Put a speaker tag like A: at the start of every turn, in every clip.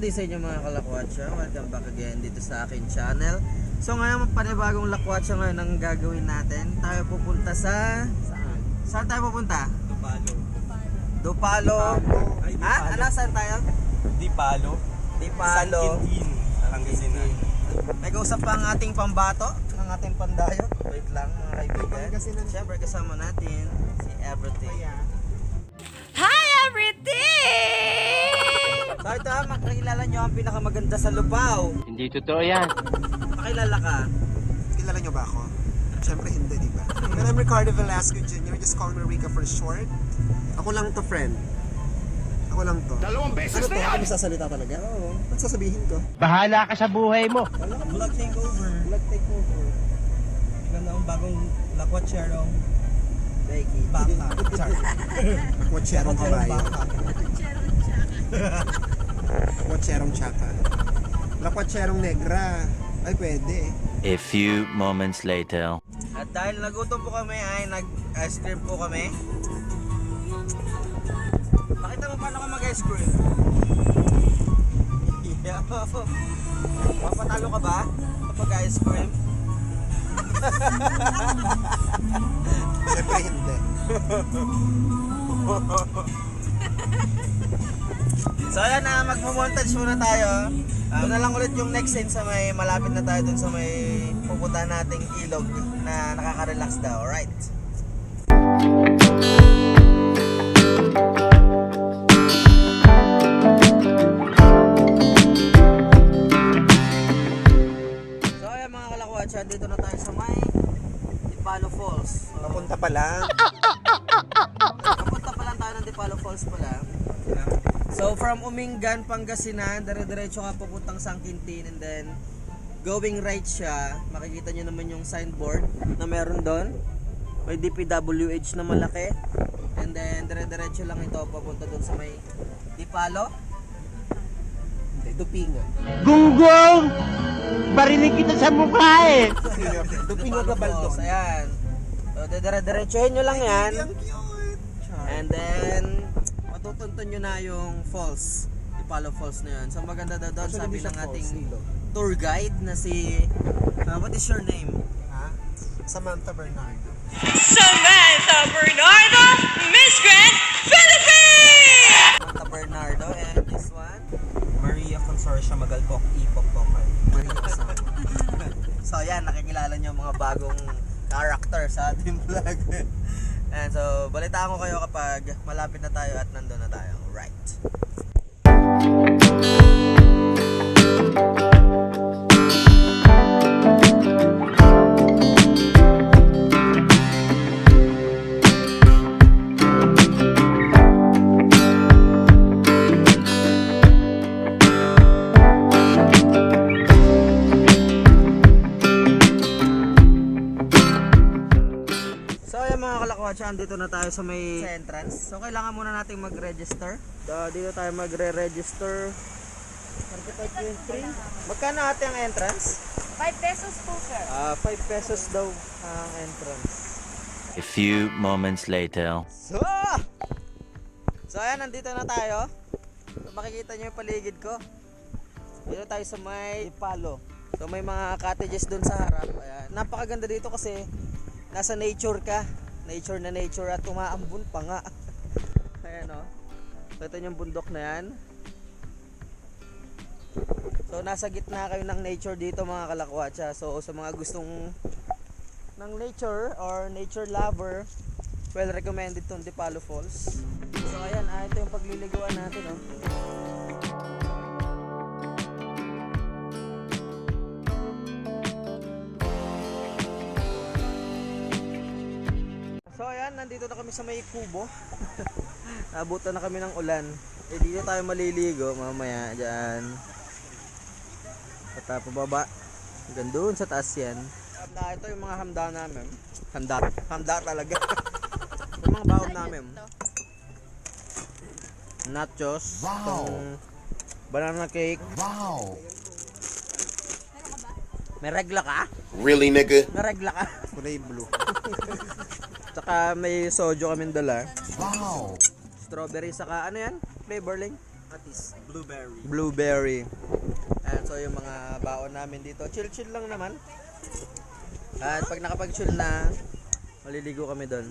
A: Howdy sa inyo mga kalakwatsa. Welcome back again dito sa akin channel. So ngayon panibagong lakwatsa ngayon ang gagawin natin. Tayo pupunta sa... Saan tayo pupunta? Dupalo. Ha? Ano? Saan tayo?
B: Dipalo. San Quintin. Pangasinan.
A: May kausap pa ang ating pambato, ang ating pandayo. Wait lang mga kaibigan. Siyempre kasama natin si Everything.
C: Hi, everything!
A: So ito, makikilala nyo ang pinakamaganda sa Lubao.
D: Hindi totoo yan.
A: Makilala ka?
E: Kilala nyo ba ako? Siyempre hindi, di ba? And I'm Ricardo Velasco Jr. Just call me Rica for short. Ako lang to, friend. Ako lang to.
D: Dalawang beses
E: Ano to? Ako masasalita talaga? Oo. Ba't sasabihin ko?
D: Bahala ka sa buhay mo.
B: Vlog takeover.
E: Vlog takeover.
B: Tignan na ang bagong lakwatserong
A: Becky.
B: baka. Char.
E: Kwatserong kabayo.
B: Baka.
E: Kwatserong tsaka. Lakwatserong negra. Ay, pwede.
F: A few moments later.
A: At dahil nagutom po kami ay nag-ice cream po kami. Pakita mo paano ka mag-ice cream. Yeah. Papatalo ka ba kapag ice cream?
E: Siyempre hindi.
A: So ayan na, magmo-montage muna tayo. Na lang ulit yung next scene sa may malapit na tayo dun sa may pupuntahan nating ilog na nakaka-relax daw. Alright. So ayan mga kalakwatsa, dito na tayo sa may Dipalo Falls. So,
E: Papunta pa lang.
A: papunta pa lang tayo ng Dipalo Falls pala. So from Umingan, Pangasinan, dire-diretso ka pupuntang San Quintin, and then going right siya, makikita nyo naman yung signboard na meron doon. May DPWH na malaki. And then dire-diretso lang ito papunta doon sa may Dipalo.
E: Hindi, Dupinga.
D: Gunggong! Barinig kita sa mukha eh!
E: Dupinga Gabaldon.
A: Falls, ayan. So dire-diretsohin nyo lang yan.
E: Ang cute.
A: And then matutuntun nyo na yung falls, Dipalo Falls na yun. So maganda daw doon, sabi ng ating tour guide na si what is your name?
E: Ha? Samantha Bernardo.
C: Samantha Bernardo, Miss Grand Philippines!
A: Samantha Bernardo, and this one
B: Maria Consortia Magalpok Ipokpokal.
A: Maria Kasama. So yan, nakikilala nyo mga bagong character sa ating vlog. And so balitaan ko kayo kapag malapit na tayo at nandun na tayo. Right. Andito na tayo sa may entrance. So kailangan muna nating mag-register. So dito tayo magre-register. Magkano ate ang entrance?
C: 5 pesos po, sir.
A: 5 pesos daw ang entrance.
F: A few moments later.
A: So ayan, nandito na tayo. So, makikita nyo yung paligid ko. Dito tayo sa may Dipalo. So may mga cottages dun sa harap. Ayan. Napakaganda dito kasi nasa nature ka. Nature na nature at umaambon pa nga. Ayan o. Kita nyo yung bundok na yan. So nasa gitna kayo ng nature dito mga kalakwatsa. So sa mga gustong ng nature or nature lover, well recommended tong Dipalo Falls. So ayan, ito yung pagliliguan natin o. So ayan, nandito na kami sa may kubo. Nabutan na kami ng ulan. Dito tayo maliligo mamaya dyan. At pababa. Hanggang doon sa taas yan. Ito yung mga hamda namin. Hamda talaga. Yung mga baon namin. Nachos. Wow. Banana cake.
F: Wow.
A: May regla ka?
F: Really, nigga?
A: May regla ka?
E: Kulay blue.
A: Tsaka may soju kaming dala.
F: Wow.
A: Strawberry saka ano yan? Flavor lang? Atis.
B: Blueberry.
A: Blueberry. And so yung mga baon namin dito, chill-chill lang naman. At pag nakapag-chill na, maliligo kami doon.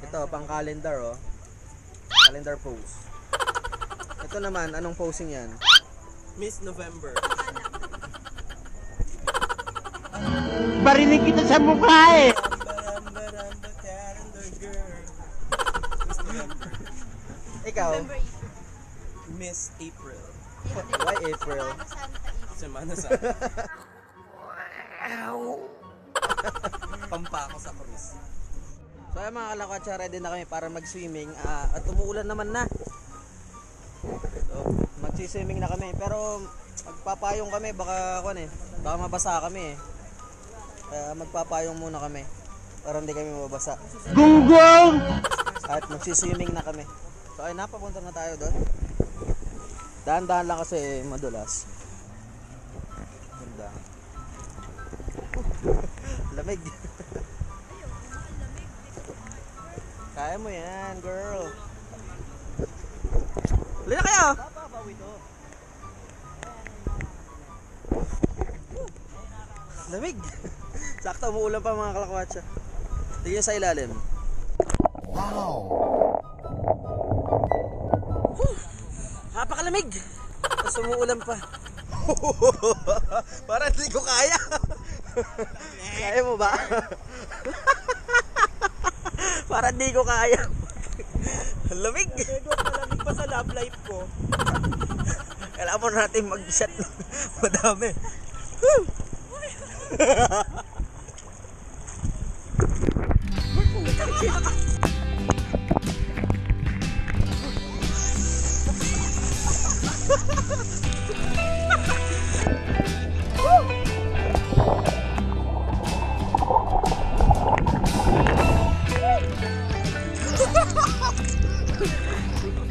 A: Ito, pang calendar oh. Calendar pose. Ito naman, anong posing yan?
B: Miss November.
D: Barinig kita sa mukha eh.
B: Baramba, calendar girl. Miss November.
A: Ikaw?
B: Miss April.
A: Why April?
B: Semana sa Pampako sa cruise.
A: So ay mga kalakatsa, ready na kami para mag-swimming. At umuulan naman na. So, magsi-swimming na kami. Pero magpapayong kami, baka mabasa kami eh. Kaya magpapayong muna kami para hindi kami mabasa.
D: Gunggong!
A: At magsi-swimming na kami. So ay napapunta na tayo doon. Dahan-dahan lang kasi madulas. Ganda. Lamig. Kaya mo yan, girl. Huli na kayo! Lamig. Sakto, umuulan pa mga kalakwatsa. Tingin sa ilalim. Napakalamig! Tapos umuulan pa. Parang hindi ko kaya. Kaya mo ba? Parang hindi ko kaya. Ang lamig!
B: Malamig pa sa love life ko.
A: Kailangan mo natin mag-shot. Madami.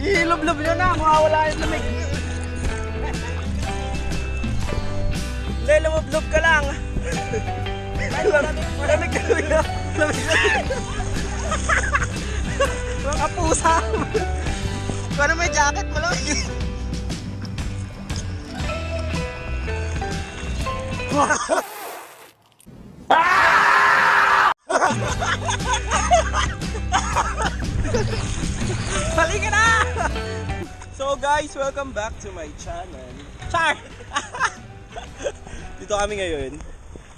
A: Ilob-lob nyo na, mawawala yung lamig. Hindi, lumublob ka lang. Lamig na. Mga pusa. Kung ano may jacket mo lang. Halika na!
B: So guys, welcome back to my channel. Char! Dito kami ngayon.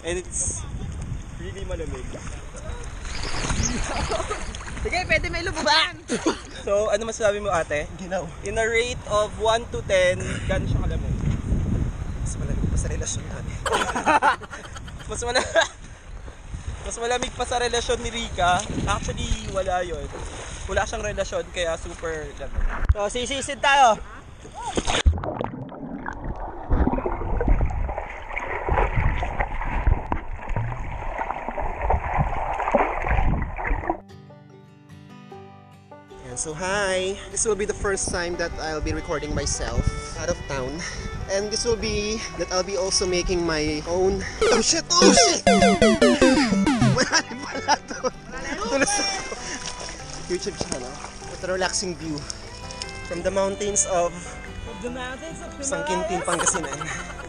B: And it's really malamig.
A: Sige, pwede may lububan.
B: So, ano masasabi mo ate?
E: Ginaw.
B: In a rate of 1 to 10, gano'n siya kalamig?
E: Mas malamig pa sa relasyon namin.
B: Mas malamig pa sa relasyon ni Rika. Actually, wala yon. Wala siyang relasyon, kaya super lamig.
A: So, sisisid tayo.
E: So hi! This will be the first time that I'll be recording myself out of town. And this will be that I'll be also making my own... Oh shit! Oh shit! Wala rin pala to. Tulos ako. YouTube channel. With a relaxing view from the mountains of Sangkintin, Pangasinan.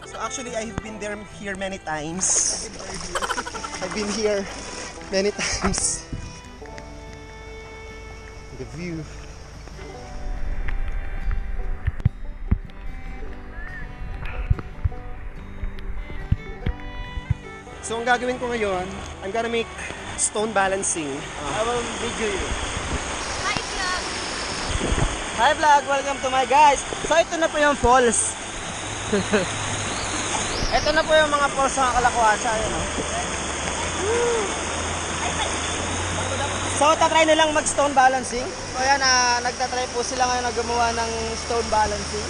E: So actually, I've been here many times. I've been here many times. The view. So ang gagawin ko ngayon, I'm gonna make stone balancing.
A: I will video you. Hi vlog! Welcome to my guys! So ito na po yung falls. Ito na po yung mga falls ng Kalakwatsa. So tatry nilang mag stone balancing. So yan, nagtatry po sila ngayon na gumawa ng stone balancing.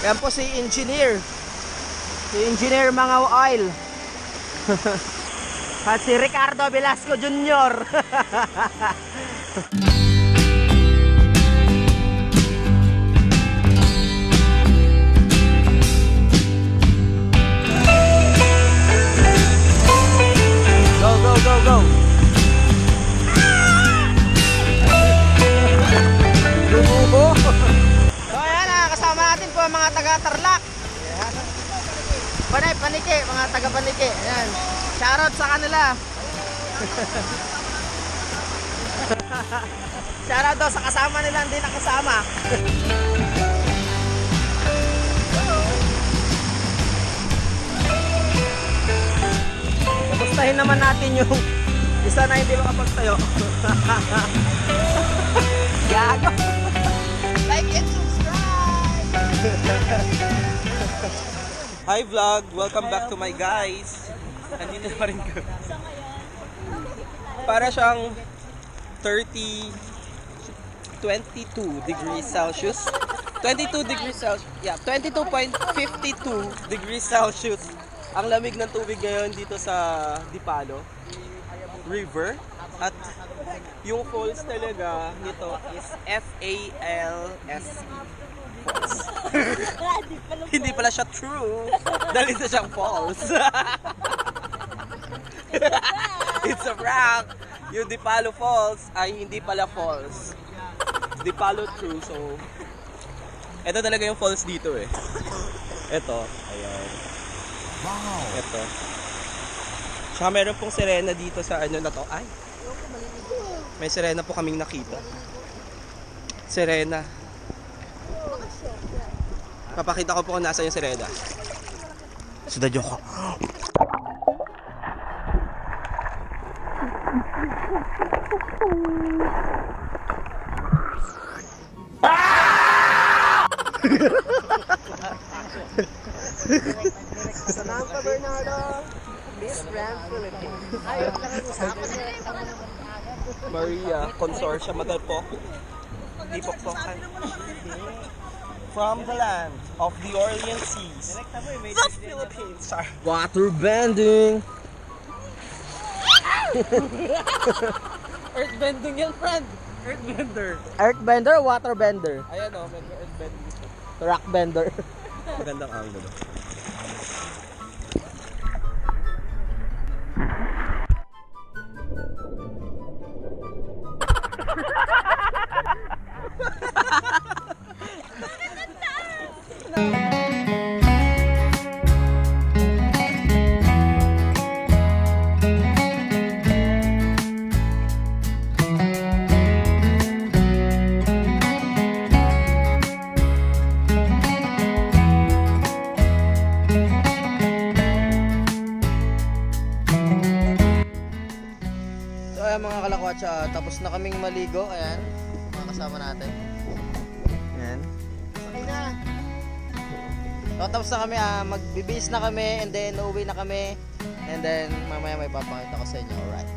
A: Yan po si Engineer. Si Engineer mga oil. At si Ricardo Velasco Jr. Go, go, go, go! Lumubo! So ayan, kasama natin po taga Tarlac. Ayan. Paniki, mga taga Paniki. Ayan. Shoutout sa kanila. Shoutout daw sa kasama nila, hindi nakasama. Kamustahin naman natin yung isa na hindi makapagtayo. Gago. Like and subscribe.
B: Hi vlog! Welcome back to my guys! Nandito pa rin ko. Para siyang 22 degrees Celsius. 22 degrees Celsius. Yeah, 22.52 degrees Celsius. Ang lamig ng tubig ngayon dito sa Dipalo River. At yung falls talaga nito is F-A-L-S-E. Falls. Hindi pala siya true. Dahil ito siyang falls. It's a prank. Yung Dipalo Falls ay hindi pala falls. Dipalo true. So, ito talaga yung falls dito eh. Ito. Ayan. Wow. Ito. Tsaka meron pong sirena dito sa ano na to. Ay. May sirena po kaming nakita. Sirena. Papakita ko po kung nasa yung sirena. Sudadyo ko.
A: Samantha Bernardo, Miss Grand Philippines.
B: Maria Consortia Magalpok. Dipokpokan. From the land of the Orient Seas, the Philippines.
A: Water bending.
B: Earthbending yan, friend. Earthbender.
A: Earthbender o water bender?
B: Ayan o, medyo earthbending.
A: Rock bender.
B: Magandang angulo.
A: So ayan mga kalakwatsa, tapos na kaming maligo. Ayan, mga kasama natin. Ayan. Okay na. So tapos na kami, magbibis na kami, and then uuwi na kami. And then mamaya may papakita ko sa inyo, alright.